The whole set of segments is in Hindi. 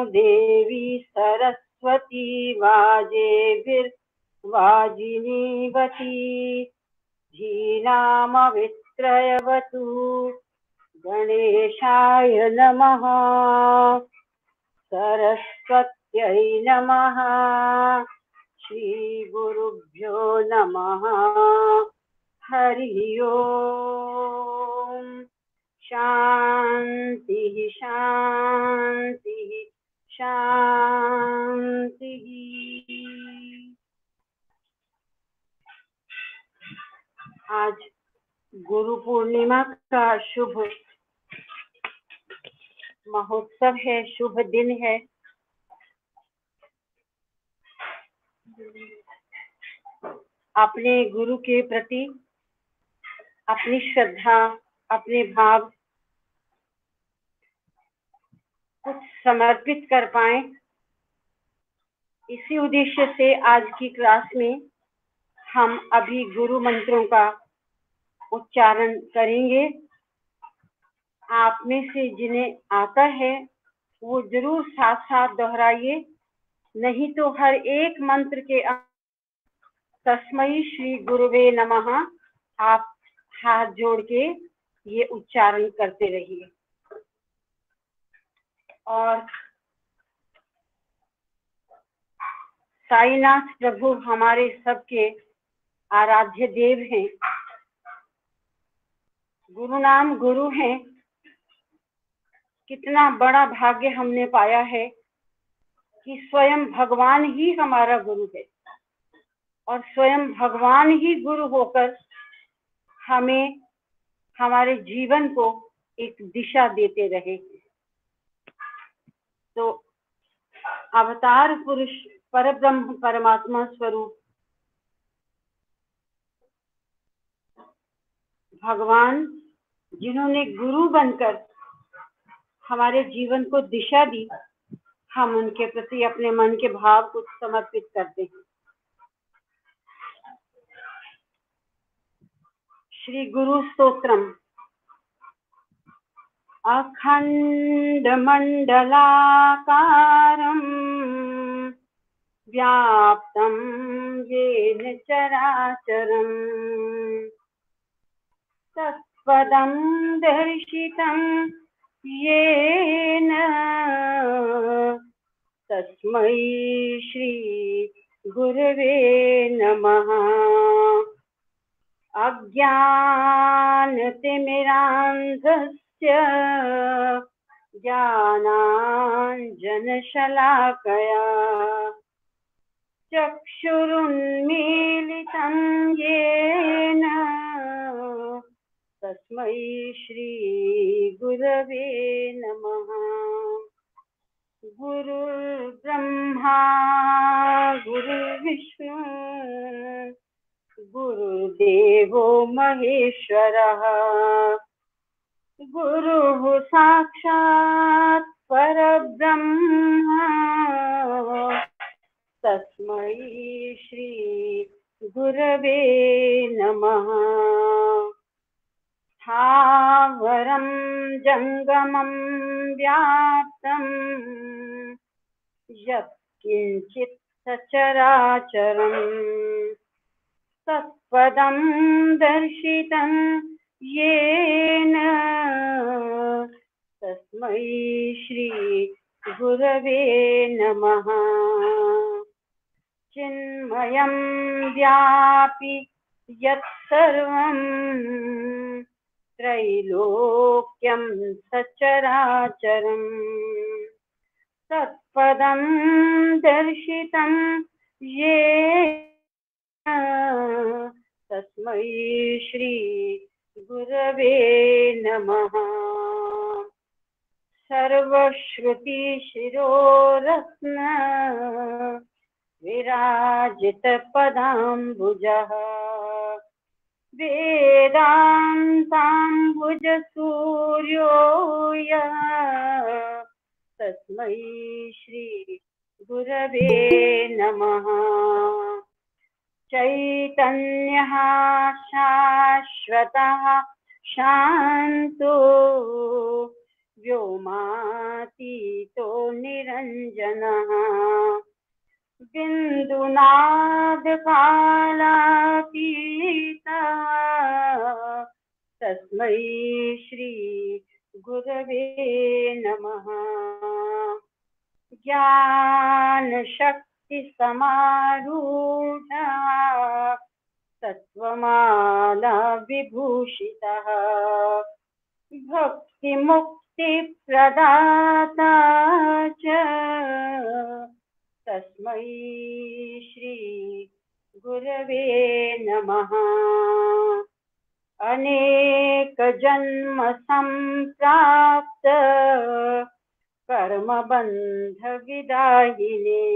देवी सरस्वती वाजेभिर्वाजिनीवती धीनामवित्रयवतु गणेशाय नमः सरस्वत्यै नमः श्रीगुरुभ्यो नमः हरि ओम शांति शांति शांति। आज गुरु पूर्णिमा का शुभ महोत्सव है, शुभ दिन है। अपने गुरु के प्रति अपनी श्रद्धा, अपने भाव कुछ समर्पित कर पाए, इसी उद्देश्य से आज की क्लास में हम अभी गुरु मंत्रों का उच्चारण करेंगे। आप में से जिन्हें आता है वो जरूर साथ साथ दोहराइए, नहीं तो हर एक मंत्र के तस्मै श्री गुरुवे नमः आप हाथ जोड़ के ये उच्चारण करते रहिए। और साईनाथ प्रभु हमारे सबके आराध्य देव हैं, गुरु नाम गुरु हैं। कितना बड़ा भाग्य हमने पाया है कि स्वयं भगवान ही हमारा गुरु है और स्वयं भगवान ही गुरु होकर हमें हमारे जीवन को एक दिशा देते रहे। तो अवतार पुरुष परब्रह्म परमात्मा स्वरूप भगवान जिन्होंने गुरु बनकर हमारे जीवन को दिशा दी, हम उनके प्रति अपने मन के भाव को समर्पित करते हैं। श्री गुरु स्तोत्रम। अखंड मंडलाकारं व्याप्तं येन चराचरं तत्पदं दर्शितं येन तस्मै श्री गुरवे नमः। अज्ञानतिमिरान्धस्य ज्ञानाञ्जनशलाकया चक्षुरुन्मीलितं येन तस्मै श्री गुरवे नमः। गुरुर्ब्रह्मा गुरुर्विष्णु गुरुदेवो महेश्वरः गुरुः साक्षात् परब्रह्म तस्मै श्री गुरवे नमः। स्थावरं जंगमं व्याप्तं यत्किञ्चित् सचराचरं तत्पदं दर्शितं येन तस्मै श्री गुरवे नमः। चिन्मयं व्यापि यत्सर्वं त्रैलोक्यं सचराचरं तत्पदं दर्शितं येन तस्मै श्री गुरवे नमः। सर्वश्रुति शिरोरत्न विराजित पदाम्बुजः वेदान्ताम्बुज सूर्यो यः तस्मै श्री गुरवे नमः। चैतन्यः शाश्वतः शान्तो व्योमातीतो निरञ्जनः बिन्दुनादकालातीतः तस्मै श्री गुरवे नमः। ज्ञानशक्ति समारूढः सत्त्वमाला विभूषितः भक्तिमुक्तिप्रदाता च तस्मै श्री गुरवे नमः। अनेकजन्म सम्प्राप्त कर्मबन्धविदायिने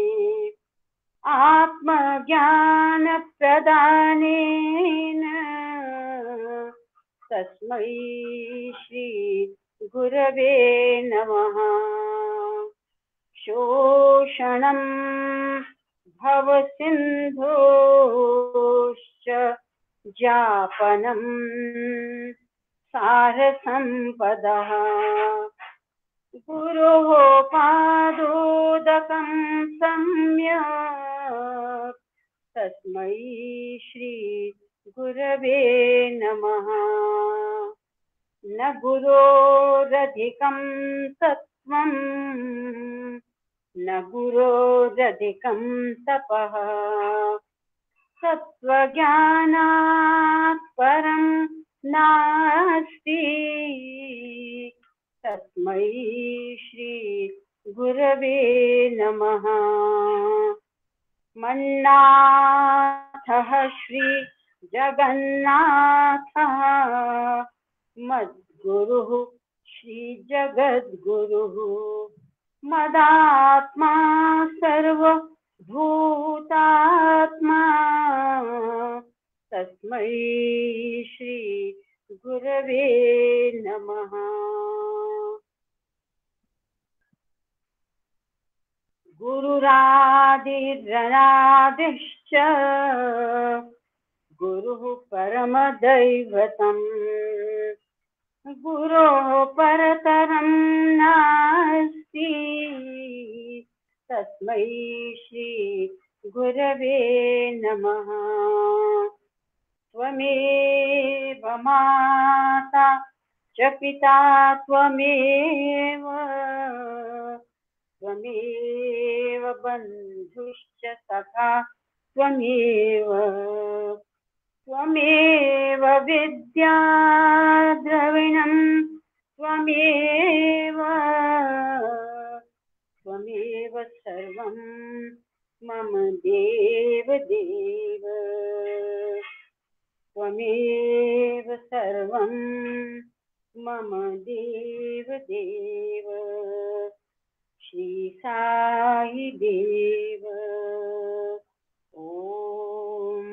आत्मज्ञानप्रदानेन तस्मै श्री गुरवे नमः। शोषणं भवसिन्धोश्च ज्ञापनं सारसम्पदः गुरोः पादोदकं सम्यक् तस्मै श्री गुरवे नमः। न गुरोरधिकं सत्त्वं न गुरोरधिकं तपः सत्त्वज्ञानात् परं नास्ति तस्मै श्री गुरवे नमः। मन्नाथः श्री जगन्नाथः मद्गुरुः श्री जगद्गुरुः मदात्मा सर्वभूतात्मा तस्मै श्री गुरवे नमः। गुरुरादिरनादिश्च गुरुः परमदैवतम् गुरोः परतरं नास्ति तस्मै श्री गुरवे नमः। त्वमेव माता च पिता त्वमेव त्वमेव बन्धुश्च सखा त्वमेव त्वमेव विद्या द्रविणं त्वमेव त्वमेव सर्वं मम देव देव त्वमेव सर्वं मम देव देव श्री साई देव। ओम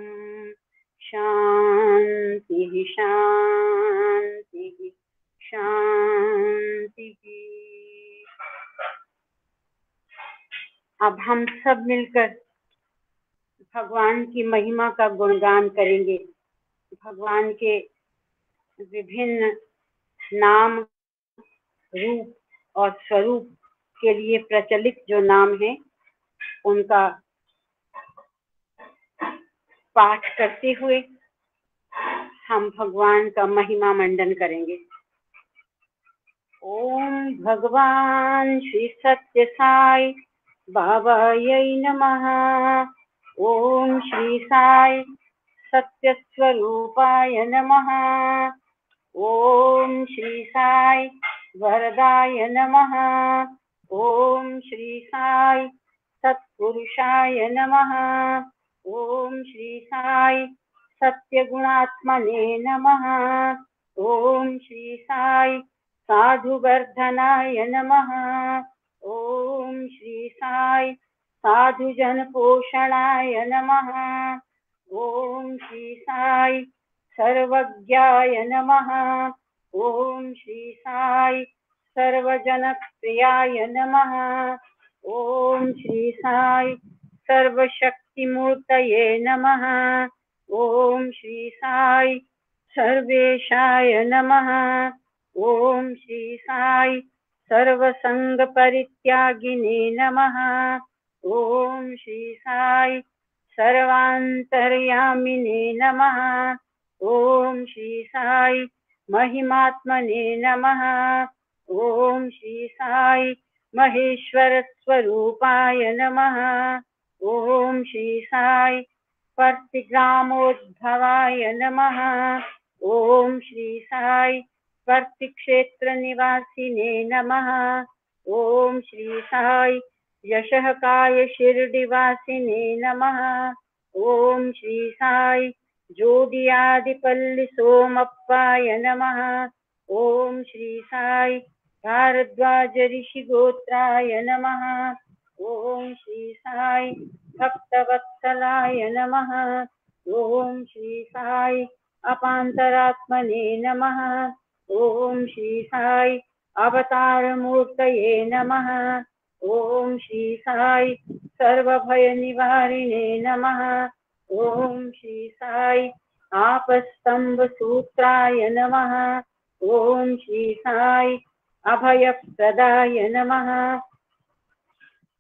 शांति शांति शांति। अब हम सब मिलकर भगवान की महिमा का गुणगान करेंगे। भगवान के विभिन्न नाम रूप और स्वरूप के लिए प्रचलित जो नाम है उनका पाठ करते हुए हम भगवान का महिमा मंडन करेंगे। ओम भगवान श्री सत्य साई बाबायै नमः। ओम श्री साई सत्य स्वरूपाय नमः। ओम श्री साई वरदाय नमः। ओम श्री साई सत्पुरुषाय नमः। ओम श्री साई सत्यगुणात्मने नमः। ओम श्री साई साधुवर्धनाय नमः। ओम श्री साई साधुजन पोषणाय नमः। ओम श्री साई सर्वज्ञाय नमः। ओम श्री साई सर्वजन प्रियाय नमः। ओम श्री साई सर्वशक्तिमूर्तये नमः। ओम श्री साई सर्वेशाय नमः। ओम श्री साई सर्वसंग परित्यागिने नमः। ओम श्री साई सर्वांतर्यामिने नमः। ओम श्री साई महिमात्मने नमः। ओम श्री साई महेश्वर स्वरूपाय नमः। ओम श्री साई प्रतिग्रामोद्भवाय नमः। ओम श्री साई प्रतिक्षेत्र निवासिने नमः। ओम श्री साई यशःकाय शिरडिवासिने नमः। ओम श्री साई जोडियादिपल्ली सोमप्पाय नमः। ओम श्री साई भारद्वाज ऋषिगोत्राय नमः। ओम श्री साई भक्तवत्सलाय नमः। ओम श्री साई अपांतरात्मने नमः। ओम श्री साई अवतार मूर्तये नमः। ओम श्री साई सर्वभय निवारिणे नमः। ओम श्री साई आपस्तंभ सूत्राय नमः। ओम श्री साई अभयप्रदाय नमः।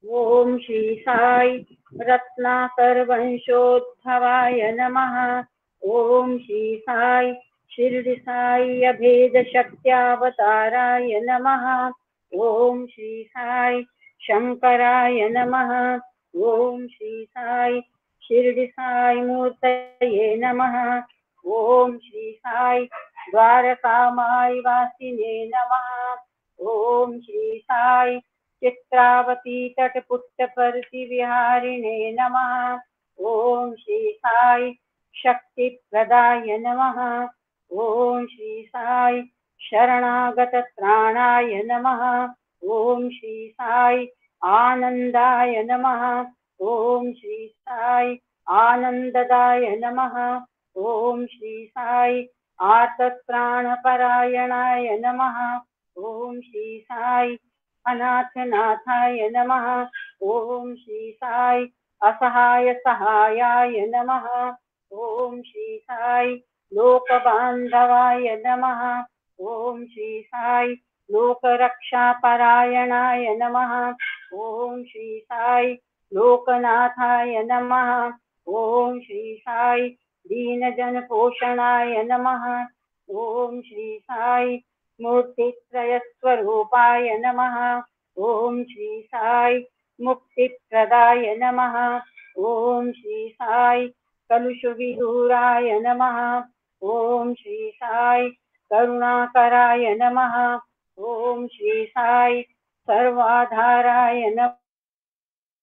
ओम श्री साई रत्नाकर वंशोद्भवाय नमः। ओम श्री साई शिरडी साई अभेद शक्त्यावताराय नमः। ओम श्री साई शंकराय नमः। ओम श्री साई शिरडी साई मूर्तये नमः। ओम श्री साई द्वारकामाई वासिने नमः। ओम श्री साई चित्रावती तटपुट्टपर्ति विहारिणे नमः। ओम श्री साई शक्ति प्रदाय नमः। ओम श्री साई शरणागत त्राणाय नमः। ओम श्री साई आनंदाय नमः। ओम श्री साई आनंददाय नमः। ओम श्री साई आर्तत्राणपरायणाय नमः। ओम श्री साई अनाथनाथाय नमः। ओम श्री साई असहाय सहायाय नमः। ओम श्री साई लोकबांधवाय नमः। ओम श्री साई लोकरक्षापरायणाय नमः। ओम श्री साई लोकनाथाय नमः। ओम श्री साई दीनजन पोषणाय नमः। ओम श्री साई मूर्तित्रय स्वरूपाय नमः। ओम श्री साई मुक्तिप्रदाय नमः। ओम श्री साई कलुष विदूराय नमः। ओम श्री साई करुणाकराय नमः। ओम श्री साई सर्वाधाराय नमः।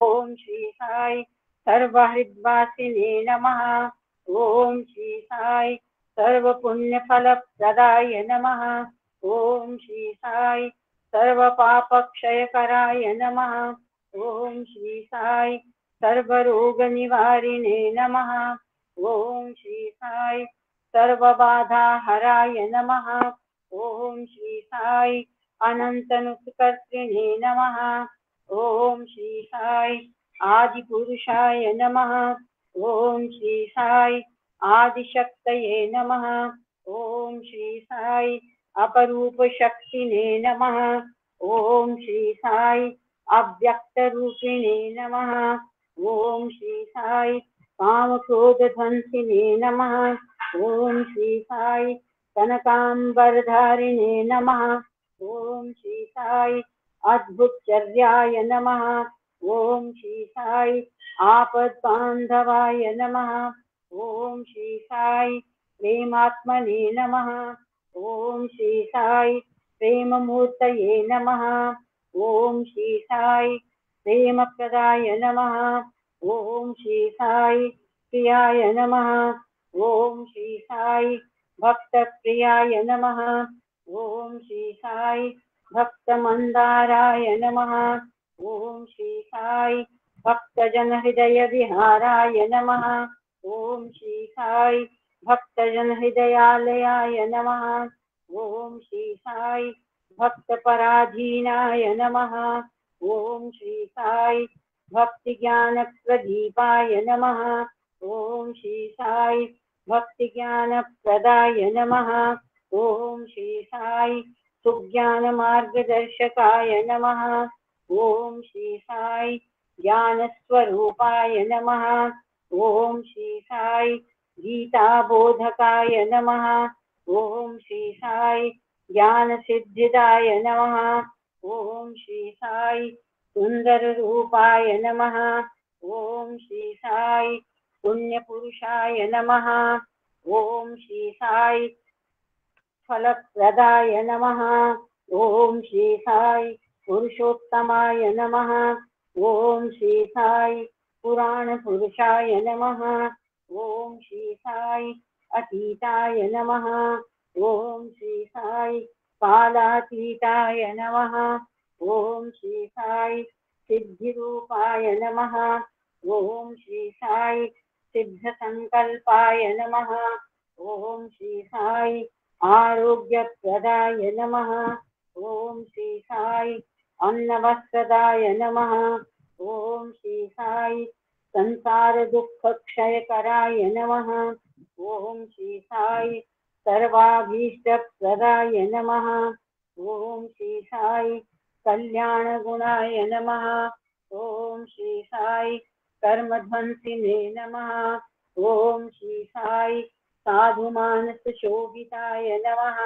ओम श्री साई सर्वहृद्वासिने नमः। ओम श्री साई सर्वपुण्यफलप्रदाय नमः। ओम श्री साई सर्वपापक्षयकराय नमः। ओम श्री साई सर्वरोगनिवारिणे नमः। ओम श्री साई सर्वबाधाहराय नमः। ओम श्री साई अनंतनुत्कर्त्रिणे नमः। ओम श्री साई आदिपुरुषाय नमः। ओम श्री साई आदिशक्तये नमः। ओम श्री साई अपरूप शक्तिने नमः। ओम श्री साई अव्यक्त रूपिणे नमः। ओम श्री साई कामक्रोध ध्वंसिने नमः। ओम श्री साई कनकांबरधारिणे नमः। ओम श्री साई अद्भुतचर्याय नमः। ओम श्री साई आपद्बांधवाय नमः। ओम श्री साई प्रेमात्मने नमः। ओम श्री साई प्रेममूर्तये नमः। ओम श्री साई प्रेमप्रदाय नमः। ओम श्री साई प्रियाय नमः। ओम श्री साई भक्तप्रियाय नमः। ओम श्री साई भक्तमंदाराय नमः। ओम श्री साई भक्तजनहृदय विहाराय नमः। ओम श्री साई भक्तजनहृदयालयाय नमः। ओम श्री साई भक्तपराधीनाय नमः। ओम श्री साई भक्तिज्ञानप्रदीपाय नमः। ओम श्री साई भक्तिज्ञानप्रदाय नमः। ओम श्री साई सुज्ञान मार्गदर्शकाय नमः। ओम श्री साई ज्ञान स्वरूपाय नमः। ओम श्री साई गीता बोधकाय नमः। ओम श्री साई ज्ञान सिद्धिदाय नमः। ओम श्री साई सुंदर रूपाय नमः। ओम श्री साई पुण्य पुरुषाय नमः। ओम श्री साई फलप्रदाय नमः। ओम श्री साई पुरुषोत्तमाय नमः। ओम श्री साई पुराण पुरुषाय नमः। ओम श्री साई अतीताय नमः। ओम श्री साई कालातीताय नमः। ओम श्री साई सिद्धिरूपाय नमः। ओम श्री साई सिद्ध संकल्पाय नमः। ओम श्री साई आरोग्यप्रदाय नमः। ओम श्री साई अन्नवस्त्रदाय नमः। ओम श्री साई संसार दुख क्षयकराय नमः। ओम श्री साई सर्वाभीष्टप्रदाय नमः। ओम श्री साई कल्याण गुणाय नमः। ओम श्री साई कर्मध्वंसिने नमः। ओम श्री साई साधु मानस शोभिताय नमः।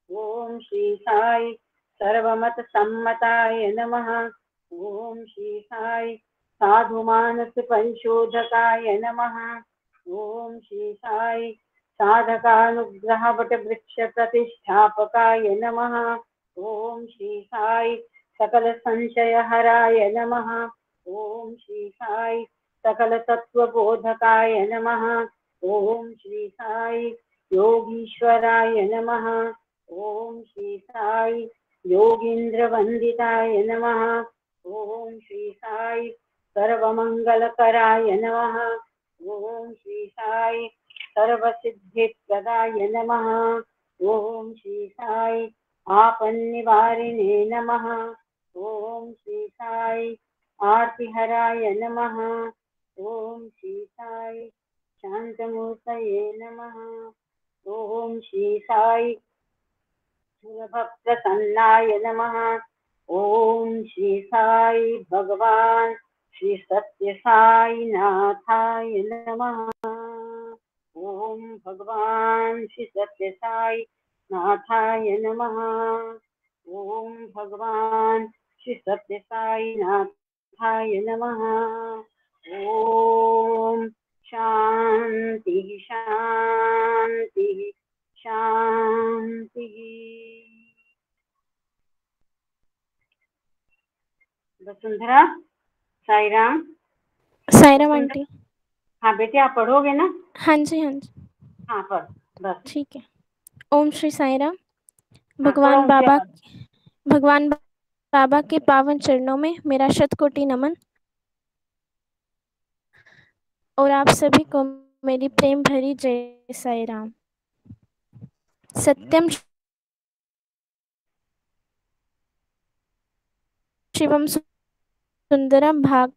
ओम श्री साई सर्वमत सम्मताय नमः। ओम श्री साई साधु मानस परिशोधकाय नमः। ओम श्री साई साधकानुग्रह वट वृक्ष प्रतिष्ठापकाय नमः। ओम श्री साई सकल संशय हराय नमः। ओम श्री साई सकल तत्व बोधकाय नमः। ओम श्री साई योगीश्वराय नमः। ओम श्री साई योगींद्र वंदिताय नमः। ओम श्री साई सर्वमंगलकराय नमः। ओम श्री साई सर्वसिद्धिप्रदाय नमः। ओम श्री साई आपन्निवारिणे नमः। ओम श्री साई आर्तिहराय नमः। ओम श्री साई शांतमूर्तये नमः। ओम श्री साई सुलभप्रसन्नाय नमः। ओम श्री साई भगवान श्री सत्य साई नाथाय नमः। ओम भगवान श्री सत्य साई नाथाय नमः। ओम भगवान श्री सत्य साई नाथाय नमः। ओम शांति शांति शांति। वसुंधरा साई राम। साईराम आंटी। हाँ बेटे आप पढ़ोगे ना? हाँ जी हाँ जी। हाँ पढ़ बस। ठीक है। ओम श्री साईराम। हाँ, थोड़ा ऊंचे आवाज। भगवान बाबा के पावन चरणों में मेरा शतकोटि नमन और आप सभी को मेरी प्रेम भरी जय साईराम। सत्यम शिवम सुंदरम भाग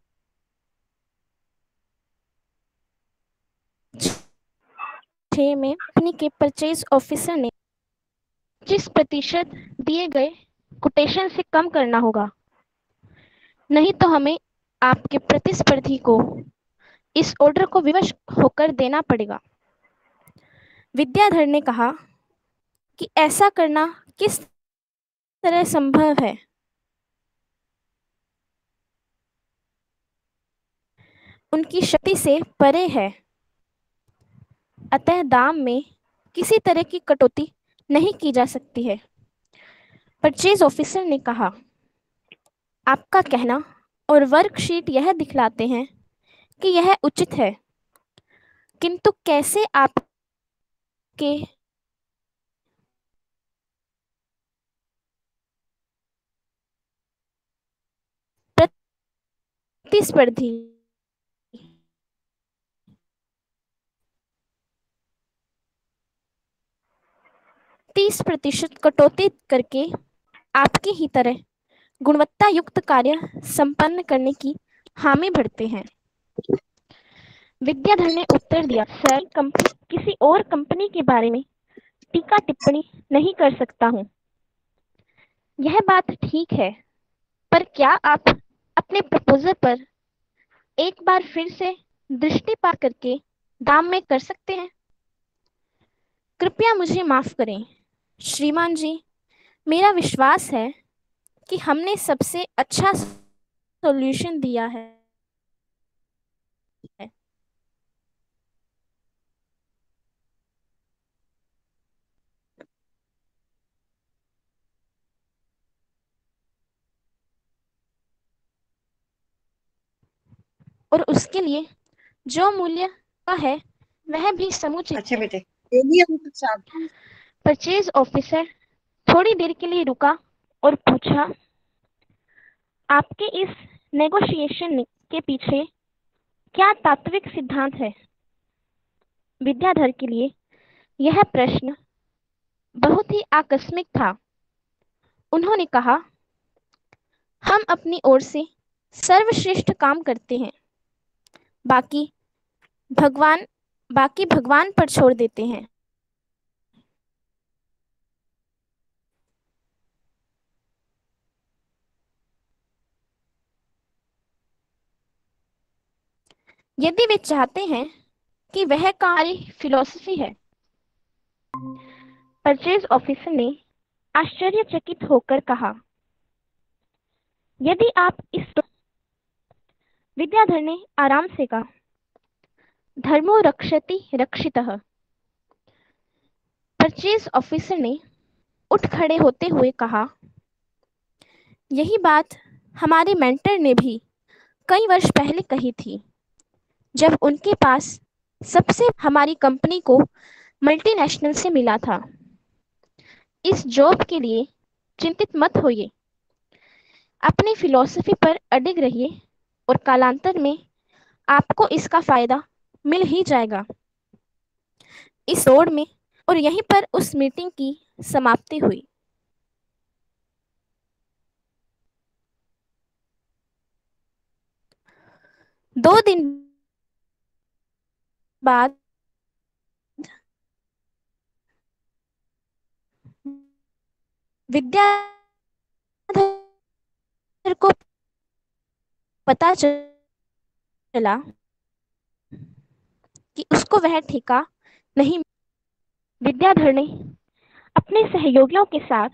6 में कंपनी के परचेज ऑफिसर ने 25% दिए गए कोटेशन से कम करना होगा, नहीं तो हमें आपके प्रतिस्पर्धी को इस ऑर्डर को विवश होकर देना पड़ेगा। विद्याधर ने कहा कि ऐसा करना किस तरह संभव है। उनकी शक्ति से परे है, अतः दाम में किसी तरह की कटौती नहीं की जा सकती है। परचेज ऑफिसर ने कहा, आपका कहना और वर्कशीट यह दिखलाते हैं कि यह उचित है, किंतु कैसे आपके प्रतिस्पर्धी 30% कटौती करके आपकी ही तरह गुणवत्ता युक्त कार्य संपन्न करने की हामी भरते हैं। विद्याधर ने उत्तर दिया, सर, कंपनी किसी और कंपनी के बारे में टीका टिप्पणी नहीं कर सकता हूँ। यह बात ठीक है, पर क्या आप अपने प्रपोजल पर एक बार फिर से दृष्टिपात करके दाम में कर सकते हैं? कृपया मुझे माफ करें, श्रीमान जी। मेरा विश्वास है कि हमने सबसे अच्छा सॉल्यूशन दिया है। और उसके लिए जो मूल्य का है वह भी समुचित अच्छा है। बेटे, दे दिया हम कुछ साथ। परचेज ऑफिसर थोड़ी देर के लिए रुका और पूछा, आपके इस नेगोशिएशन के पीछे क्या तात्विक सिद्धांत है? विद्याधर के लिए यह प्रश्न बहुत ही आकस्मिक था। उन्होंने कहा, हम अपनी ओर से सर्वश्रेष्ठ काम करते हैं, बाकी भगवान बाकी भगवान पर छोड़ देते हैं। यदि वे चाहते हैं कि वह हमारी फिलॉसफी है। परचेज ऑफिसर ने आश्चर्यचकित होकर कहा, यदि आप इस विद्याधर ने आराम से कहा, धर्मो रक्षति रक्षितः। परचेज ऑफिसर ने उठ खड़े होते हुए कहा, यही बात हमारे मेंटर ने भी कई वर्ष पहले कही थी, जब उनके पास सबसे हमारी कंपनी को मल्टीनेशनल से मिला था। इस जॉब के लिए चिंतित मत होइए, अपनी फिलॉसफी पर अडिग रहिए और कालांतर में आपको इसका फायदा मिल ही जाएगा। इस दौड़ में और यहीं पर उस मीटिंग की समाप्ति हुई। 2 दिन बाद विद्याधर को पता चला कि उसको वह ठेका नहीं। विद्याधर ने अपने सहयोगियों के साथ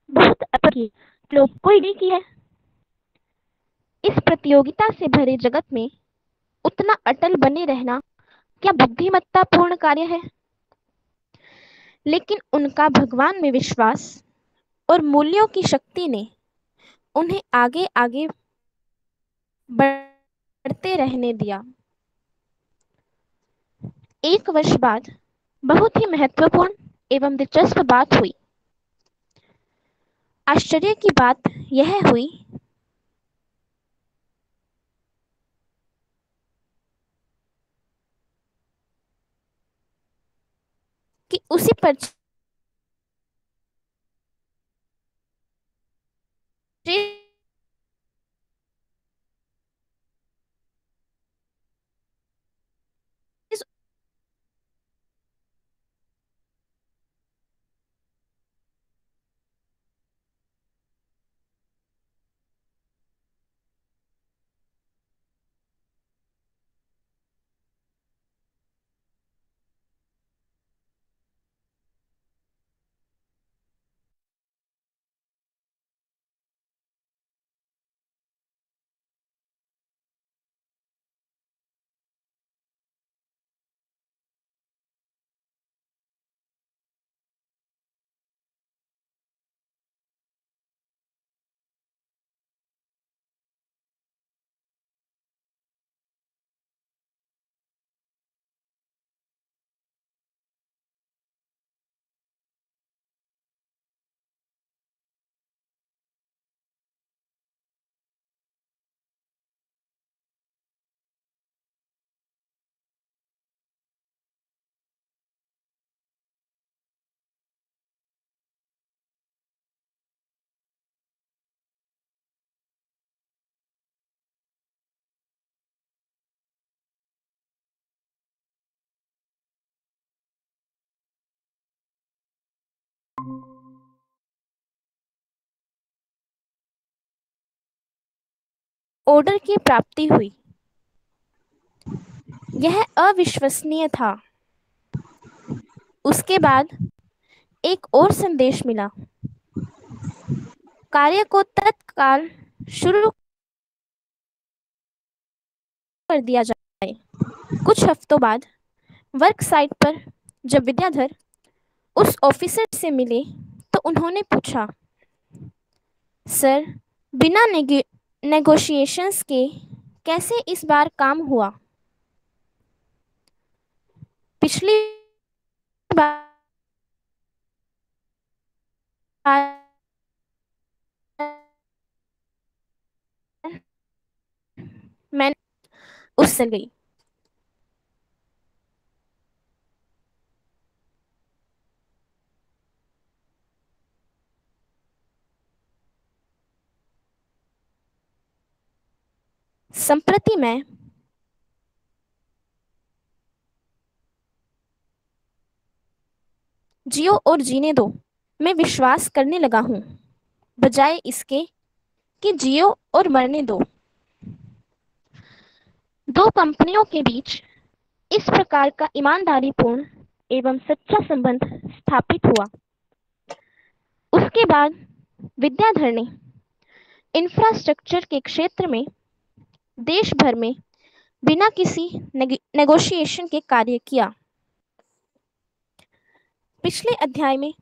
बहुत अच्छी लोग कोई नहीं की है। इस प्रतियोगिता से भरे जगत में उतना अटल बने रहना क्या बुद्धिमत्तापूर्ण कार्य है? लेकिन उनका भगवान में विश्वास और मूल्यों की शक्ति ने उन्हें आगे आगे बढ़ते रहने दिया। 1 वर्ष बाद बहुत ही महत्वपूर्ण एवं दिलचस्प बात हुई। आश्चर्य की बात यह हुई कि उसी परचेज ऑर्डर की प्राप्ति हुई। यह अविश्वसनीय था। उसके बाद एक और संदेश मिला, कार्य को तत्काल शुरू कर दिया जाए। कुछ हफ्तों बाद वर्क साइट पर जब विद्याधर उस ऑफिसर से मिले तो उन्होंने पूछा, सर, बिना नेगोशिएशंस के कैसे इस बार काम हुआ? पिछली बार मैंने उससे गई। संप्रति मैं जियो और जीने दो मैं विश्वास करने लगा हूँ, बजाय इसके कि जियो और मरने दो। दो कंपनियों के बीच इस प्रकार का ईमानदारीपूर्ण एवं सच्चा संबंध स्थापित हुआ। उसके बाद विद्याधर ने इंफ्रास्ट्रक्चर के क्षेत्र में देश भर में बिना किसी नेगोशिएशन के कार्य किया। पिछले अध्याय में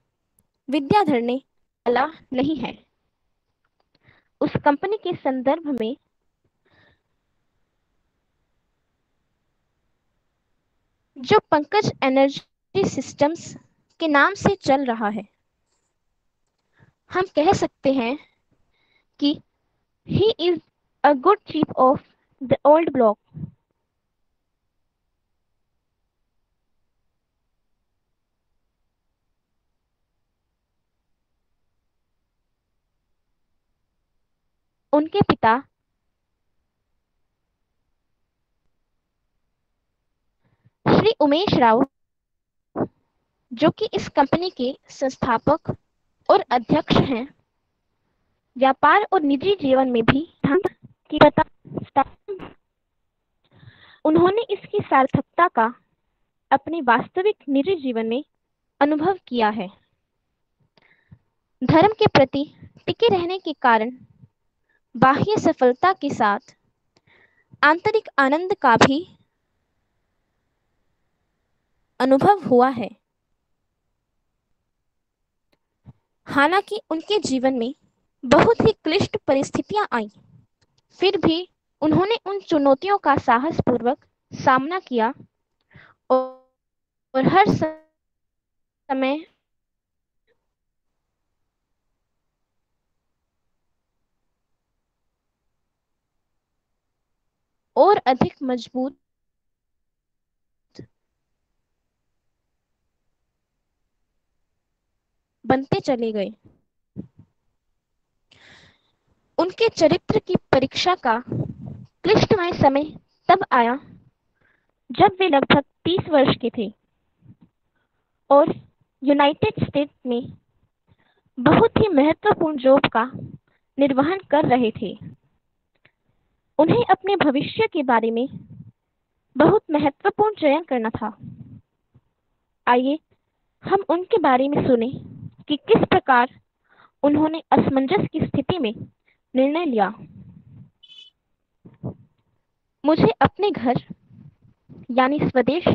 विद्याधर ने कला नहीं है, उस कंपनी के संदर्भ में जो पंकज एनर्जी सिस्टम्स के नाम से चल रहा है। हम कह सकते हैं कि he is a good chief of the old block। उनके पिता श्री उमेश राव, जो कि इस कंपनी के संस्थापक और अध्यक्ष हैं, व्यापार और निजी जीवन में भी धन की पता। उन्होंने इसकी सार्थकता का अपने वास्तविक निजी जीवन में अनुभव किया है। धर्म के प्रति टिके रहने के कारण बाह्य सफलता के साथ आंतरिक आनंद का भी अनुभव हुआ है। हालांकि उनके जीवन में बहुत ही क्लिष्ट परिस्थितियां आईं, फिर भी उन्होंने उन चुनौतियों का साहसपूर्वक सामना किया और हर समय और अधिक मजबूत बनते चले गए। उनके चरित्र की परीक्षा का क्लिष्टमय समय तब आया जब वे लगभग 30 वर्ष के थे और यूनाइटेड स्टेट्स में बहुत ही महत्वपूर्ण जॉब का निर्वहन कर रहे थे। उन्हें अपने भविष्य के बारे में बहुत महत्वपूर्ण चयन करना था। आइए हम उनके बारे में सुने कि किस प्रकार उन्होंने असमंजस की स्थिति में निर्णय लिया। मुझे अपने घर यानी स्वदेश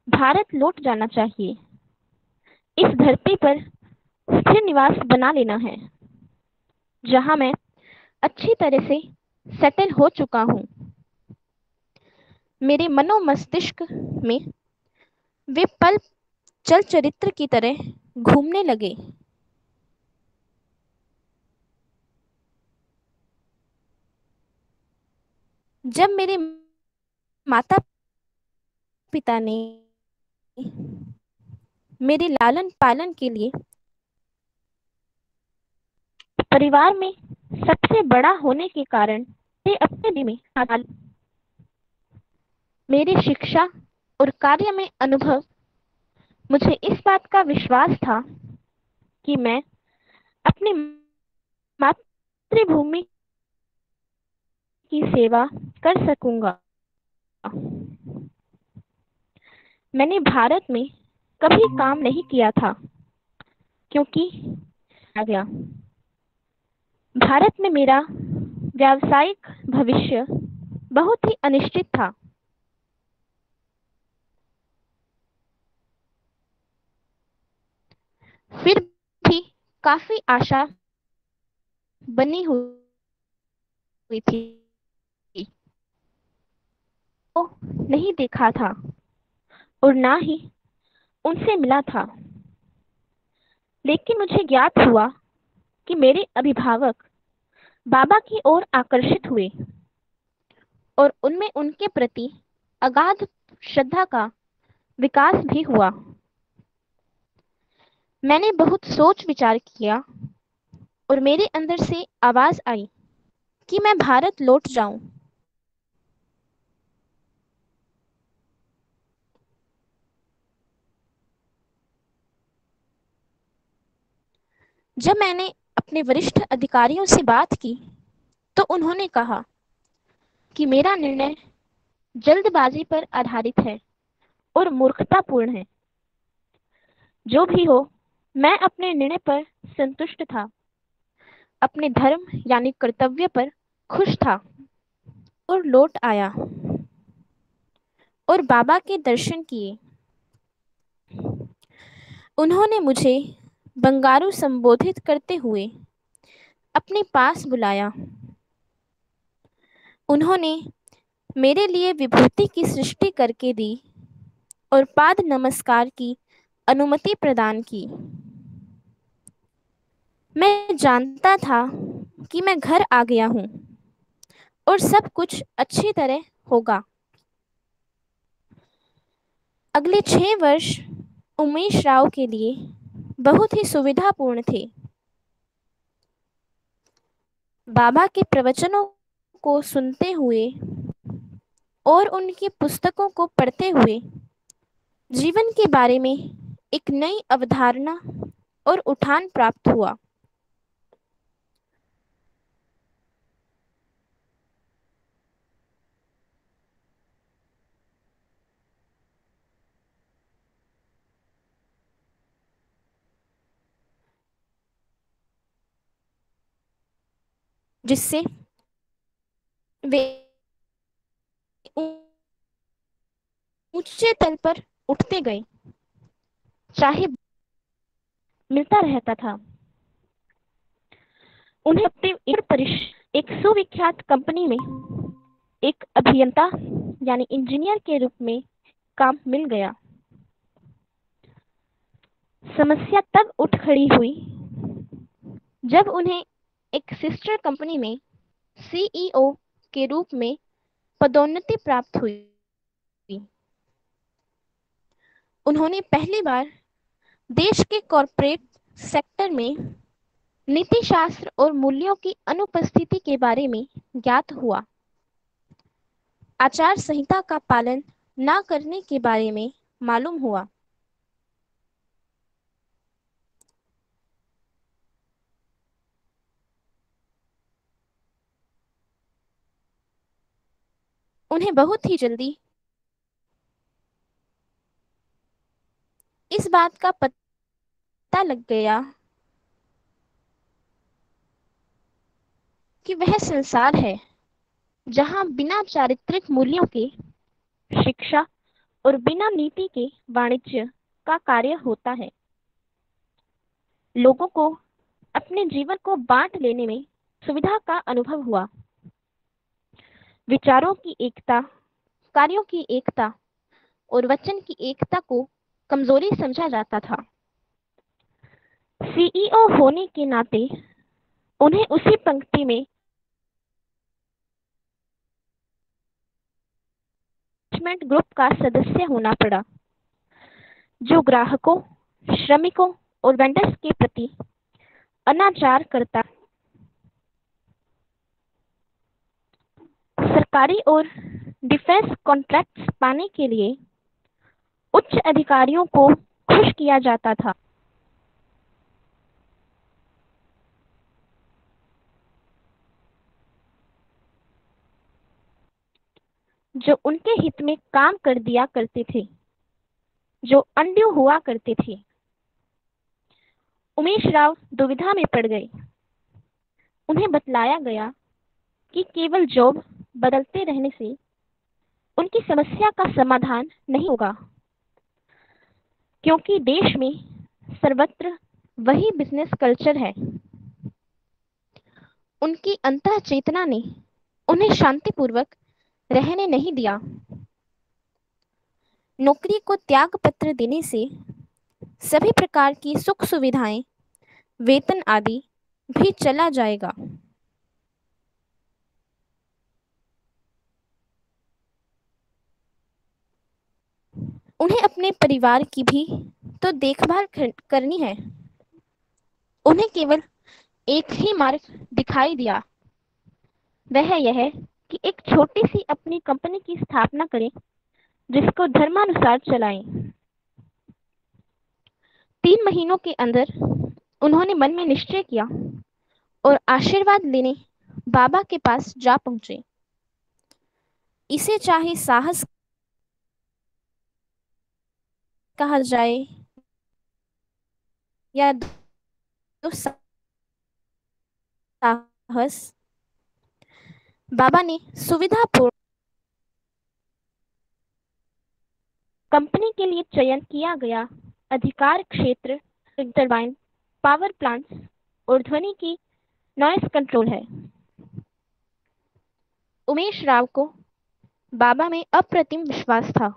भारत लौट जाना चाहिए। इस धरती पर स्थिर निवास बना लेना है, जहां मैं अच्छी तरह से सेटल हो चुका हूं। मेरे मनो मस्तिष्क में वे पल चल चरित्र की तरह घूमने लगे। जब मेरे माता पिता ने मेरे लालन पालन के लिए परिवार में सबसे बड़ा होने के कारण वे अपने दिल में मेरी शिक्षा और कार्य में अनुभव, मुझे इस बात का विश्वास था कि मैं अपनी मातृभूमि की सेवा कर सकूंगा। मैंने भारत में कभी काम नहीं किया था क्योंकि आ गया। भारत में मेरा व्यावसायिक भविष्य बहुत ही अनिश्चित था। फिर भी काफी आशा बनी हुई थी। तो नहीं देखा था और ना ही उनसे मिला था, लेकिन मुझे ज्ञात हुआ कि मेरे अभिभावक बाबा की ओर आकर्षित हुए और उनमें उनके प्रति अगाध श्रद्धा का विकास भी हुआ। मैंने बहुत सोच विचार किया और मेरे अंदर से आवाज आई कि मैं भारत लौट जाऊं। जब मैंने अपने वरिष्ठ अधिकारियों से बात की तो उन्होंने कहा कि मेरा निर्णय जल्दबाजी पर आधारित है और मूर्खतापूर्ण है। जो भी हो, मैं अपने निर्णय पर संतुष्ट था, अपने धर्म यानी कर्तव्य पर खुश था और लौट आया और बाबा के दर्शन किए। उन्होंने मुझे बंगारू संबोधित करते हुए अपने पास बुलाया। उन्होंने मेरे लिए विभूति की सृष्टि करके दी और पाद नमस्कार की अनुमति प्रदान की। मैं जानता था कि मैं घर आ गया हूँ और सब कुछ अच्छी तरह होगा। अगले 6 वर्ष उमेश राव के लिए बहुत ही सुविधापूर्ण थे। बाबा के प्रवचनों को सुनते हुए और उनकी पुस्तकों को पढ़ते हुए जीवन के बारे में एक नई अवधारणा और उठान प्राप्त हुआ। जिससे वे ऊंचे तल पर उठते गए, चाहे मिलता रहता था। उन्हें अपने एक सुविख्यात कंपनी में एक अभियंता यानी इंजीनियर के रूप में काम मिल गया। समस्या तब उठ खड़ी हुई जब उन्हें एक सिस्टर कंपनी में सीईओ के रूप में पदोन्नति प्राप्त हुई। उन्होंने पहली बार देश के कॉरपोरेट सेक्टर में नीति शास्त्र और मूल्यों की अनुपस्थिति के बारे में ज्ञात हुआ। आचार संहिता का पालन न करने के बारे में मालूम हुआ। उन्हें बहुत ही जल्दी इस बात का पता लग गया कि वह संसार है जहां बिना चारित्रिक मूल्यों के शिक्षा और बिना नीति के वाणिज्य का कार्य होता है। लोगों को अपने जीवन को बांट लेने में सुविधा का अनुभव हुआ। विचारों की एकता, कार्यों की एकता और वचन की एकता को कमजोरी समझा जाता था। सीईओ होने के नाते उन्हें उसी पंक्ति में मैनेजमेंट ग्रुप का सदस्य होना पड़ा जो ग्राहकों, श्रमिकों और वेंडर्स के प्रति अनाचार करता। सरकारी और डिफेंस कॉन्ट्रैक्ट्स पाने के लिए उच्च अधिकारियों को खुश किया जाता था। जो उनके हित में काम कर दिया करते थे, जो अनड्यू हुआ करते थे। उमेश राव दुविधा में पड़ गए। उन्हें बतलाया गया कि केवल जॉब बदलते रहने से उनकी समस्या का समाधान नहीं होगा, क्योंकि देश में सर्वत्र वही बिजनेस कल्चर है। उनकी अंतः चेतना ने उन्हें शांतिपूर्वक रहने नहीं दिया। नौकरी को त्याग पत्र देने से सभी प्रकार की सुख सुविधाएं, वेतन आदि भी चला जाएगा। उन्हें अपने परिवार की भी तो देखभाल करनी है। उन्हें केवल एक ही मार्ग दिखाई दिया, वह यह कि एक छोटी सी अपनी कंपनी की स्थापना करें जिसको धर्मानुसार चलाएं। 3 महीनों के अंदर उन्होंने मन में निश्चय किया और आशीर्वाद लेने बाबा के पास जा पहुंचे। इसे चाहे साहस कहा जाए या दुस्साहस, बाबा ने सुविधापूर्ण कंपनी के लिए चयन किया गया अधिकार क्षेत्र टरबाइन, पावर प्लांट्स और ध्वनि की नॉइस कंट्रोल है। उमेश राव को बाबा में अप्रतिम विश्वास था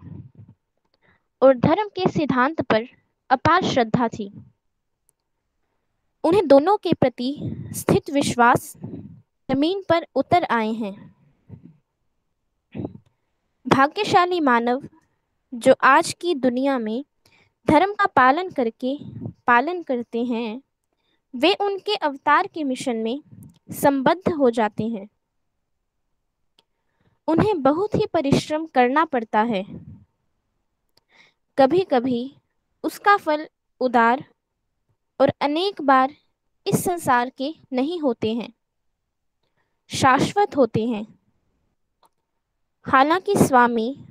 और धर्म के सिद्धांत पर अपार श्रद्धा थी। उन्हें दोनों के प्रति स्थित विश्वास जमीन पर उतर आए हैं। भाग्यशाली मानव जो आज की दुनिया में धर्म का पालन करते हैं, वे उनके अवतार के मिशन में संबद्ध हो जाते हैं। उन्हें बहुत ही परिश्रम करना पड़ता है। कभी कभी उसका फल उदार और अनेक बार इस संसार के नहीं होते हैं, शाश्वत होते हैं। हालांकि स्वामी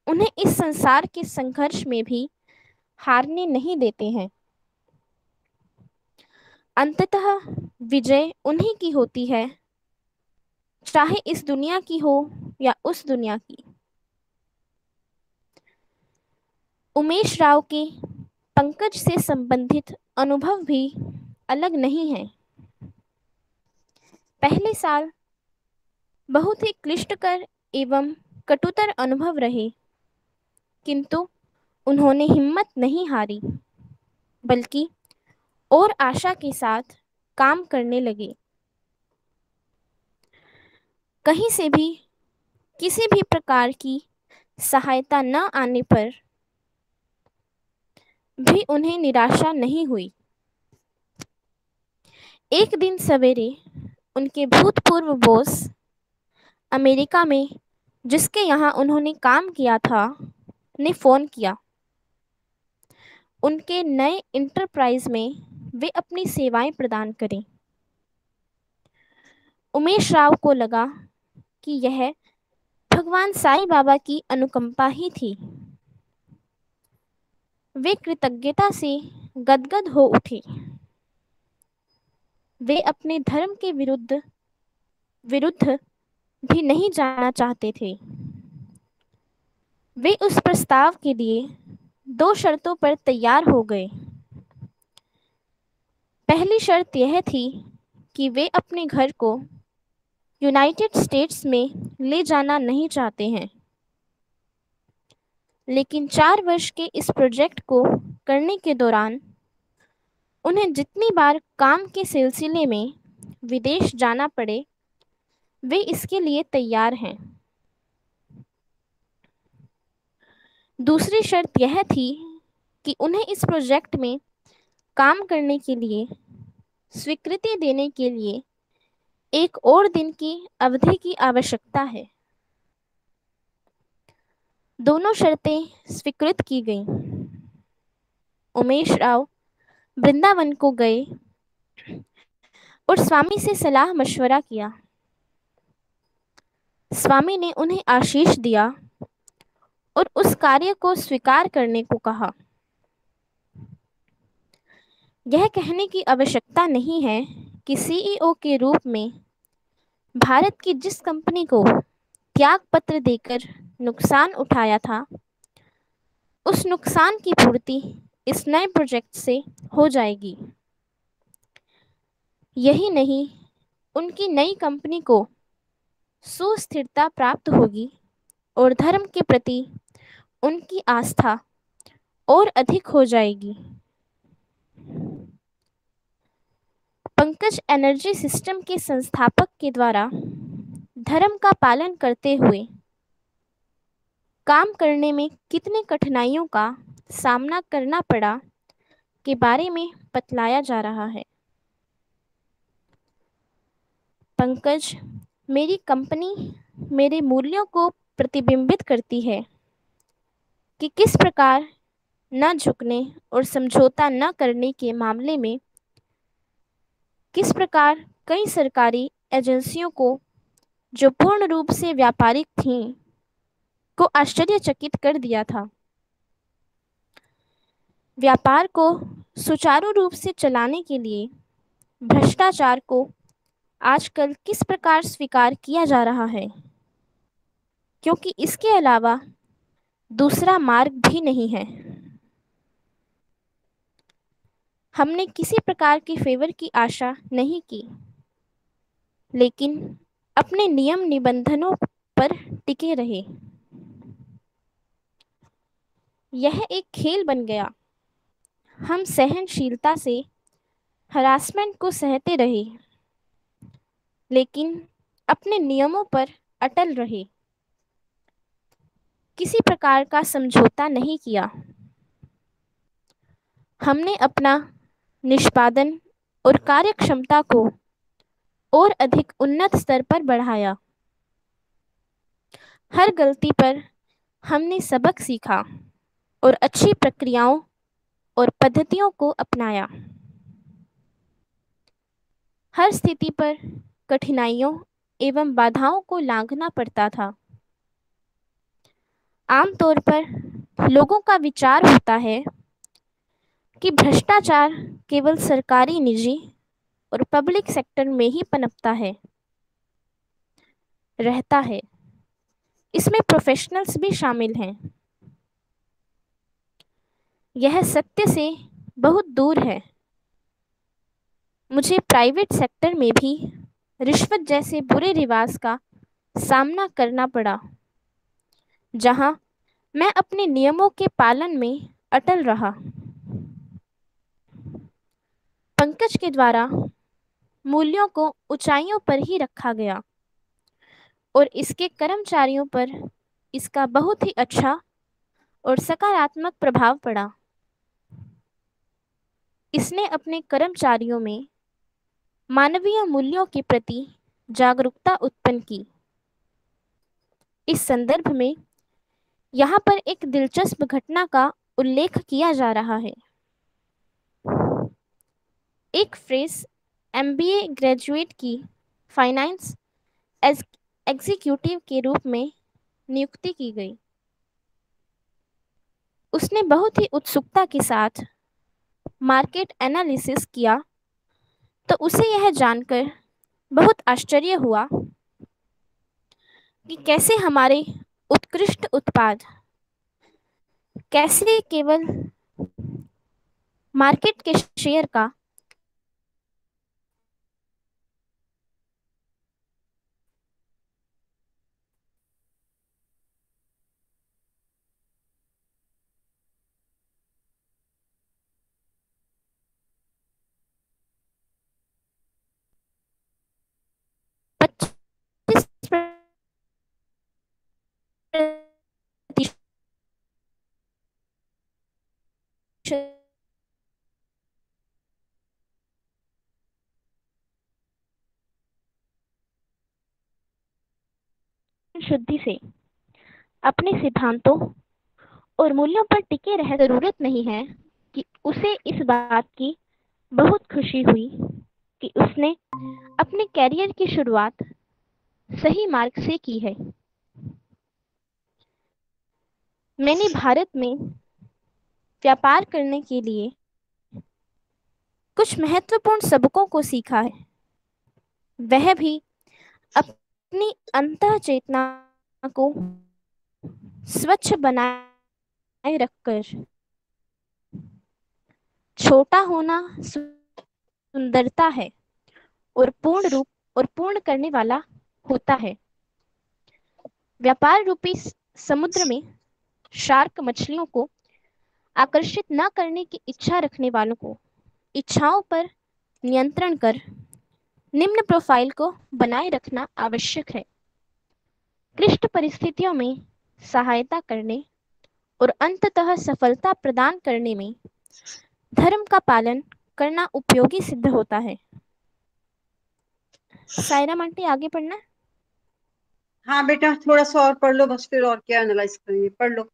उन्हें इस संसार के संघर्ष में भी हारने नहीं देते हैं। अंततः विजय उन्हीं की होती है, चाहे इस दुनिया की हो या उस दुनिया की। उमेश राव के पंकज से संबंधित अनुभव भी अलग नहीं है। पहले साल बहुत ही क्लिष्टकर एवं कटुतर अनुभव रहे, किंतु उन्होंने हिम्मत नहीं हारी, बल्कि और आशा के साथ काम करने लगे। कहीं से भी किसी भी प्रकार की सहायता न आने पर भी उन्हें निराशा नहीं हुई। एक दिन सवेरे उनके भूतपूर्व बॉस, अमेरिका में जिसके यहाँ उन्होंने काम किया था, ने फोन किया। उनके नए इंटरप्राइज में वे अपनी सेवाएं प्रदान करें। उमेश राव को लगा कि यह भगवान साईं बाबा की अनुकंपा ही थी। वे कृतज्ञता से गदगद हो उठे। वे अपने धर्म के विरुद्ध भी नहीं जाना चाहते थे। वे उस प्रस्ताव के लिए 2 शर्तों पर तैयार हो गए। पहली शर्त यह थी कि वे अपने घर को यूनाइटेड स्टेट्स में ले जाना नहीं चाहते हैं, लेकिन 4 वर्ष के इस प्रोजेक्ट को करने के दौरान उन्हें जितनी बार काम के सिलसिले में विदेश जाना पड़े, वे इसके लिए तैयार हैं। दूसरी शर्त यह थी कि उन्हें इस प्रोजेक्ट में काम करने के लिए स्वीकृति देने के लिए 1 और दिन की अवधि की आवश्यकता है। दोनों शर्तें स्वीकृत की गईं। उमेश राव वृंदावन को गए और स्वामी से सलाह मशवरा किया। स्वामी ने उन्हें आशीष दिया और उस कार्य को स्वीकार करने को कहा। यह कहने की आवश्यकता नहीं है कि सीईओ के रूप में भारत की जिस कंपनी को त्याग पत्र देकर नुकसान उठाया था, उस नुकसान की पूर्ति इस नए प्रोजेक्ट से हो जाएगी। यही नहीं, उनकी नई कंपनी को सुस्थिरता प्राप्त होगी और धर्म के प्रति उनकी आस्था और अधिक हो जाएगी। पंकज एनर्जी सिस्टम के संस्थापक के द्वारा धर्म का पालन करते हुए काम करने में कितने कठिनाइयों का सामना करना पड़ा के बारे में बतलाया जा रहा है। पंकज, मेरी कंपनी मेरे मूल्यों को प्रतिबिंबित करती है कि किस प्रकार न झुकने और समझौता न करने के मामले में किस प्रकार कई सरकारी एजेंसियों को, जो पूर्ण रूप से व्यापारिक थीं, को आश्चर्यचकित कर दिया था। व्यापार को सुचारू रूप से चलाने के लिए भ्रष्टाचार को आजकल किस प्रकार स्वीकार किया जा रहा है, क्योंकि इसके अलावा दूसरा मार्ग भी नहीं है। हमने किसी प्रकार के फेवर की आशा नहीं की, लेकिन अपने नियम निबंधनों पर टिके रहे। यह एक खेल बन गया। हम सहनशीलता से हरासमेंट को सहते रहे, लेकिन अपने नियमों पर अटल रहे। किसी प्रकार का समझौता नहीं किया। हमने अपना निष्पादन और कार्यक्षमता को और अधिक उन्नत स्तर पर बढ़ाया। हर गलती पर हमने सबक सीखा और अच्छी प्रक्रियाओं और पद्धतियों को अपनाया। हर स्थिति पर कठिनाइयों एवं बाधाओं को लांघना पड़ता था। आमतौर पर लोगों का विचार होता है कि भ्रष्टाचार केवल सरकारी, निजी और पब्लिक सेक्टर में ही पनपता है, रहता है। इसमें प्रोफेशनल्स भी शामिल हैं। यह सत्य से बहुत दूर है। मुझे प्राइवेट सेक्टर में भी रिश्वत जैसे बुरे रिवाज का सामना करना पड़ा, जहां मैं अपने नियमों के पालन में अटल रहा। पंकज के द्वारा मूल्यों को ऊंचाइयों पर ही रखा गया और इसके कर्मचारियों पर इसका बहुत ही अच्छा और सकारात्मक प्रभाव पड़ा। इसने अपने कर्मचारियों में मानवीय मूल्यों के प्रति जागरूकता उत्पन्न की। इस संदर्भ में यहाँ पर एक दिलचस्प घटना का उल्लेख किया जा रहा है। एक फ्रेश एमबीए ग्रेजुएट की फाइनेंस एग्जीक्यूटिव के रूप में नियुक्ति की गई। उसने बहुत ही उत्सुकता के साथ मार्केट एनालिसिस किया, तो उसे यह जानकर बहुत आश्चर्य हुआ कि कैसे हमारे उत्कृष्ट उत्पाद कैसे केवल मार्केट के शेयर का शुद्धि से अपने सिद्धांतों और मूल्यों पर टिके रह जरूरत नहीं है कि उसे इस बात की बहुत खुशी हुई कि उसने अपने कैरियर की शुरुआत सही मार्ग से की है। मैंने भारत में व्यापार करने के लिए कुछ महत्वपूर्ण सबकों को सीखा है, वह भी अपनी अंतः चेतना को स्वच्छ बनाए रखकर। छोटा होना सुंदरता है और पूर्ण रूप और पूर्ण करने वाला होता है। व्यापार रूपी समुद्र में शार्क मछलियों को आकर्षित न करने की इच्छा रखने वालों को इच्छाओं पर नियंत्रण कर निम्न प्रोफाइल को बनाए रखना आवश्यक है। क्लिष्ट परिस्थितियों में सहायता करने और अंततः सफलता प्रदान करने में धर्म का पालन करना उपयोगी सिद्ध होता है। सायरा आंटी, आगे पढ़ना। हाँ बेटा, थोड़ा सा और पढ़ लो बस, फिर और क्या एनालाइज करेंगे, पढ़ लो, कल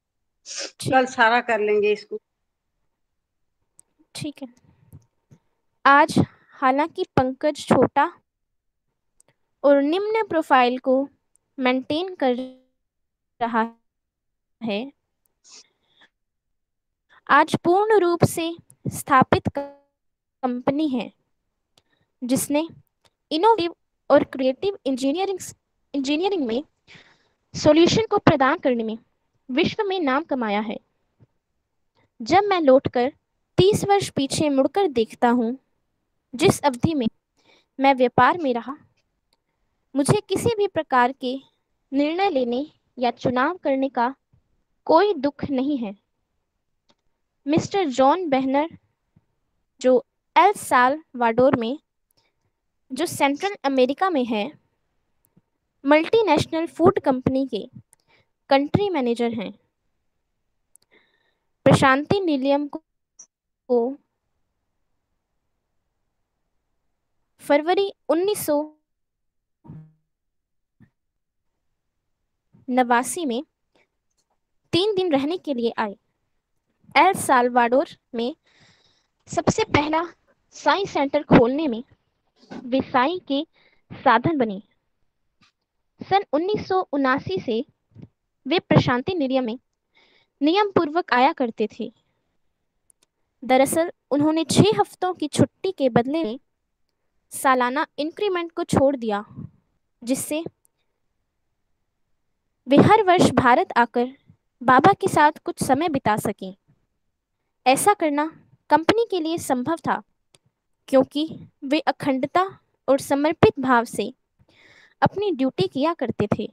ठीक सारा कर लेंगे इसको। ठीक है। आज हालांकि पंकज छोटा और निम्न प्रोफाइल को मेंटेन कर रहा है, आज पूर्ण रूप से स्थापित कंपनी है जिसने इनोवेटिव और क्रिएटिव इंजीनियरिंग में सॉल्यूशन को प्रदान करने में विश्व में नाम कमाया है। जब मैं लौटकर 30 वर्ष पीछे मुड़कर देखता हूँ, जिस अवधि में मैं व्यापार में रहा, मुझे किसी भी प्रकार के निर्णय लेने या चुनाव करने का कोई दुख नहीं है। मिस्टर जॉन बेहनर, जो एल साल्वाडोर में, जो सेंट्रल अमेरिका में है, मल्टीनेशनल फूड कंपनी के कंट्री मैनेजर हैं। प्रशांति निलयम को फरवरी 1989 में 3 दिन रहने के लिए आए। एल साल्वाडोर में सबसे पहला साई सेंटर खोलने में वे साई के साधन बने। सन 1979 से वे प्रशांति निलयम में नियम पूर्वक आया करते थे। दरअसल उन्होंने 6 हफ्तों की छुट्टी के बदले में सालाना इंक्रीमेंट को छोड़ दिया, जिससे वे हर वर्ष भारत आकर बाबा के साथ कुछ समय बिता सकें। ऐसा करना कंपनी के लिए संभव था क्योंकि वे अखंडता और समर्पित भाव से अपनी ड्यूटी किया करते थे।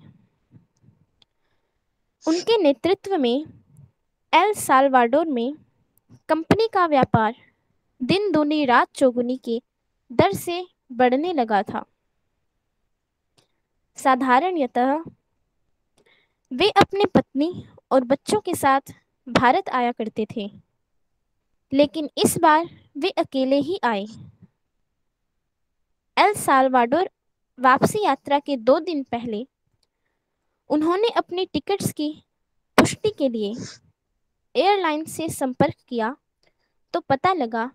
उनके नेतृत्व में एल साल्वाडोर में कंपनी का व्यापार दिन दूनी रात चौगुनी के दर से बढ़ने लगा था। साधारणतः वे अपने पत्नी और बच्चों के साथ भारत आया करते थे, लेकिन इस बार वे अकेले ही आए। एल साल्वाडोर वापसी यात्रा के 2 दिन पहले उन्होंने अपनी टिकट्स की पुष्टि के लिए एयरलाइन से संपर्क किया तो पता लगा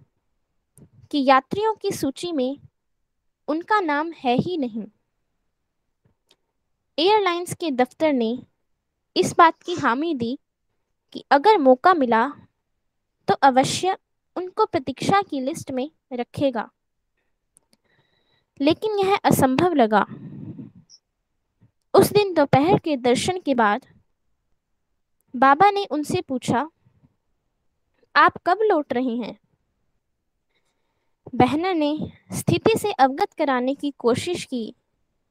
कि यात्रियों की सूची में उनका नाम है ही नहीं। एयरलाइंस के दफ्तर ने इस बात की हामी दी कि अगर मौका मिला तो अवश्य उनको प्रतीक्षा की लिस्ट में रखेगा, लेकिन यह असंभव लगा। उस दिन दोपहर के दर्शन के बाद बाबा ने उनसे पूछा, आप कब लौट रहे हैं? बहना ने स्थिति से अवगत कराने की कोशिश की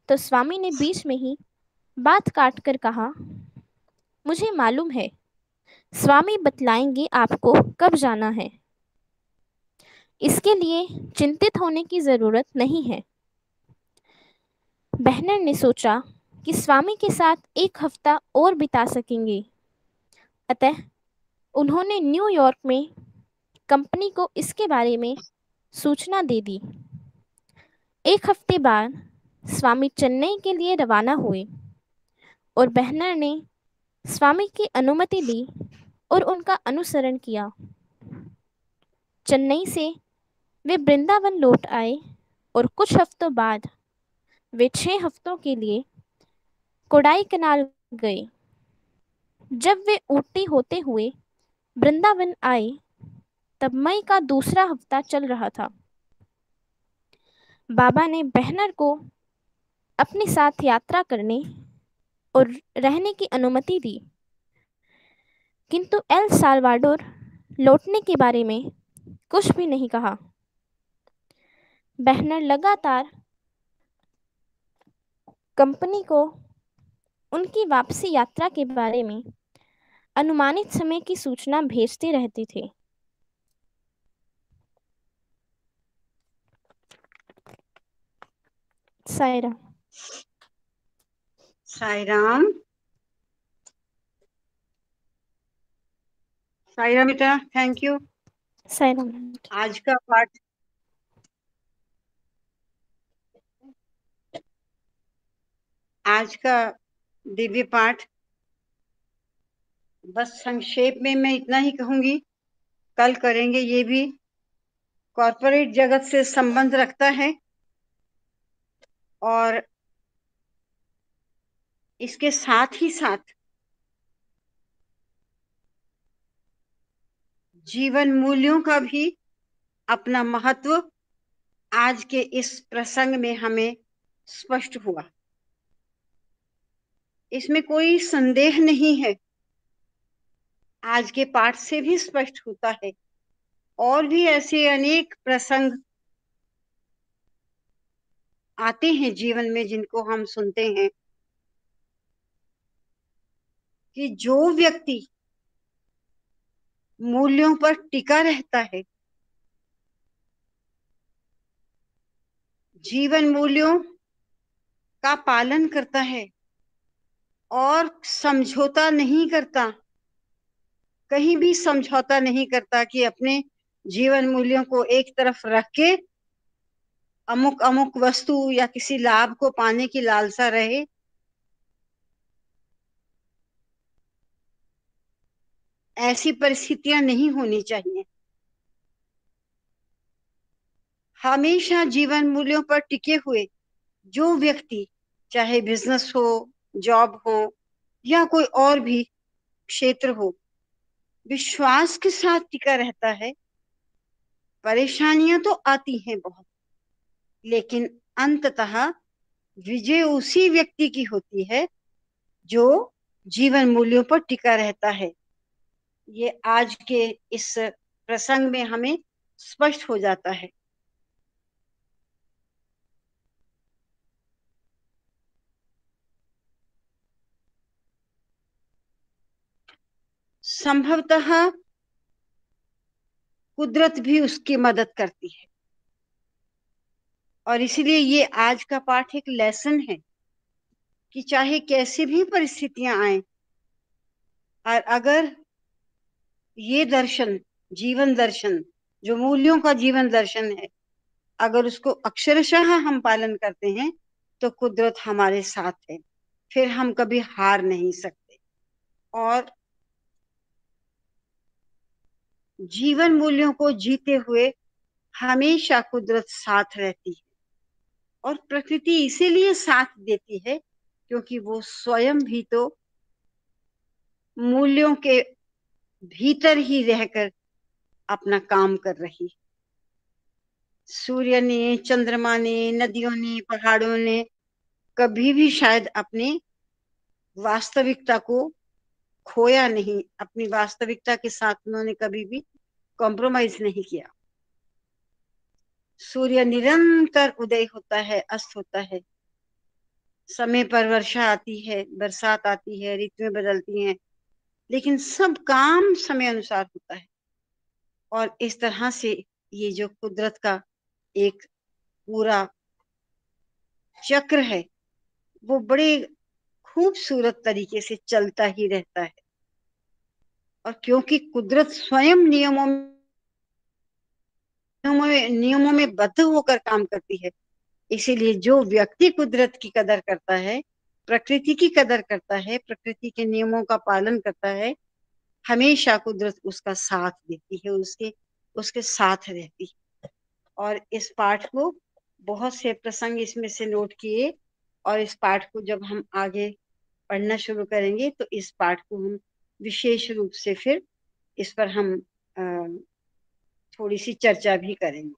तो स्वामी ने बीच में ही बात काट कर कहा, मुझे मालूम है, स्वामी बतलाएंगे आपको कब जाना है। इसके लिए चिंतित होने की जरूरत नहीं है। बहनर ने सोचा कि स्वामी के साथ 1 हफ्ता और बिता सकेंगे, अतः उन्होंने न्यूयॉर्क में कंपनी को इसके बारे में सूचना दे दी। 1 हफ्ते बाद स्वामी चेन्नई के लिए रवाना हुए और बहनर ने स्वामी की अनुमति ली और उनका अनुसरण किया। चेन्नई से वे वृंदावन लौट आए और कुछ हफ्तों बाद वे 6 हफ्तों के लिए कोडाई कनाल गए। जब वे ऊटी होते हुए वृंदावन आए तब मई का दूसरा हफ्ता चल रहा था। बाबा ने बहनर को अपने साथ यात्रा करने और रहने की अनुमति दी, किंतु एल साल्वाडोर लौटने के बारे में कुछ भी नहीं कहा। बहनर लगातार कंपनी को उनकी वापसी यात्रा के बारे में अनुमानित समय की सूचना भेजते रहते थे। सायरा। साईराम। साईराम बेटा, थैंक यू। सायरा। आज का पाठ आज का दिव्य पाठ बस संक्षेप में मैं इतना ही कहूंगी, कल करेंगे। ये भी कॉरपोरेट जगत से संबंध रखता है और इसके साथ ही साथ जीवन मूल्यों का भी अपना महत्व आज के इस प्रसंग में हमें स्पष्ट हुआ। इसमें कोई संदेह नहीं है, आज के पाठ से भी स्पष्ट होता है। और भी ऐसे अनेक प्रसंग आते हैं जीवन में जिनको हम सुनते हैं कि जो व्यक्ति मूल्यों पर टिका रहता है, जीवन मूल्यों का पालन करता है और समझौता नहीं करता, कहीं भी समझौता नहीं करता कि अपने जीवन मूल्यों को एक तरफ रख के अमुक अमुक वस्तु या किसी लाभ को पाने की लालसा रहे, ऐसी परिस्थितियां नहीं होनी चाहिए। हमेशा जीवन मूल्यों पर टिके हुए जो व्यक्ति, चाहे बिजनेस हो, जॉब हो या कोई और भी क्षेत्र हो, विश्वास के साथ टिका रहता है। परेशानियां तो आती हैं बहुत, लेकिन अंततः विजय उसी व्यक्ति की होती है जो जीवन मूल्यों पर टिका रहता है। ये आज के इस प्रसंग में हमें स्पष्ट हो जाता है। संभवतः कुदरत भी उसकी मदद करती है और इसीलिए ये आज का पाठ एक लेसन है कि चाहे कैसी भी परिस्थितियां आए, और अगर ये दर्शन, जीवन दर्शन, जो मूल्यों का जीवन दर्शन है, अगर उसको अक्षरशः हम पालन करते हैं तो कुदरत हमारे साथ है, फिर हम कभी हार नहीं सकते। और जीवन मूल्यों को जीते हुए हमेशा कुदरत साथ रहती है और प्रकृति इसीलिए साथ देती है क्योंकि वो स्वयं भी तो मूल्यों के भीतर ही रहकर अपना काम कर रही। सूर्य ने, चंद्रमा ने, नदियों ने, पहाड़ों ने कभी भी शायद अपने वास्तविकता को खोया नहीं, अपनी वास्तविकता के साथ उन्होंने कभी भी कॉम्प्रोमाइज नहीं किया। सूर्य निरंतर उदय होता है, अस्त होता है, समय पर वर्षा आती है, बरसात आती है, ऋतुएं बदलती हैं, लेकिन सब काम समय अनुसार होता है। और इस तरह से ये जो कुदरत का एक पूरा चक्र है वो बड़े खूबसूरत तरीके से चलता ही रहता है। और क्योंकि कुदरत स्वयं नियमों में बद्ध होकर काम करती है, इसीलिए जो व्यक्ति कुदरत की कदर करता है, प्रकृति की कदर करता है, प्रकृति के नियमों का पालन करता है, हमेशा कुदरत उसका साथ देती है, उसके साथ रहती है। और इस पाठ को बहुत से प्रसंग इसमें से नोट किए और इस पाठ को जब हम आगे पढ़ना शुरू करेंगे तो इस पाठ को हम विशेष रूप से फिर इस पर हम थोड़ी सी चर्चा भी करेंगे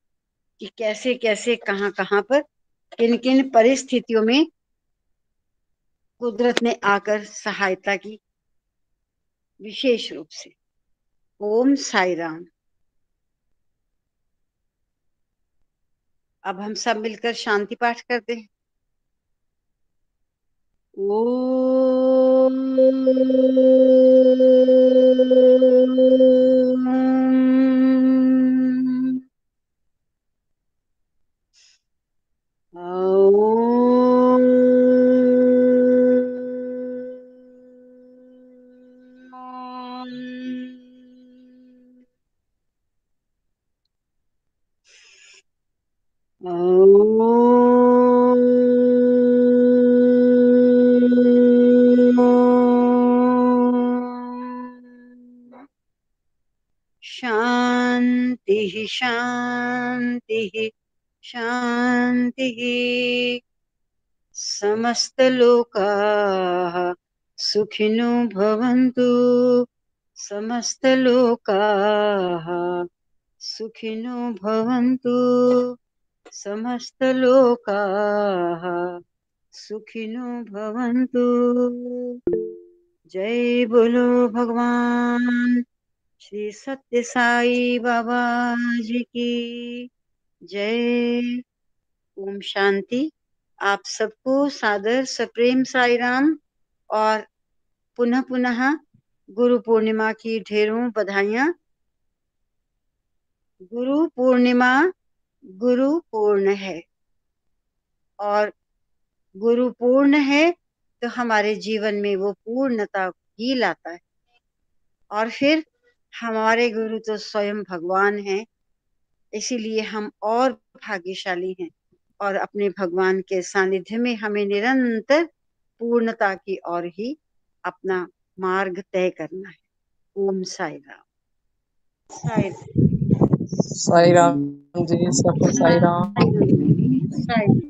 कि कैसे कैसे कहाँ कहाँ पर किन किन परिस्थितियों में कुदरत ने आकर सहायता की विशेष रूप से। ओम साई राम। अब हम सब मिलकर शांति पाठ करते हैं। ओम शांति शांति शांति। समस्तलोकाः सुखिनो भवन्तु। समस्तलोकाः सुखिनो भवन्तु। समस्तलोकाः सुखिनो भवन्तु। जय बोलो भगवान श्री सत्य साई बाबा जी की जय। ओम शांति। आप सबको सादर सप्रेम साई राम और पुनः पुनः गुरु पूर्णिमा की ढेरों बधाइयां। गुरु पूर्णिमा गुरु पूर्ण है और गुरु पूर्ण है तो हमारे जीवन में वो पूर्णता ही लाता है। और फिर हमारे गुरु तो स्वयं भगवान हैं, इसीलिए हम और भाग्यशाली हैं और अपने भगवान के सानिध्य में हमें निरंतर पूर्णता की ओर ही अपना मार्ग तय करना है। ओम साई राम। साई साई राम जी, सबको साई राम। साई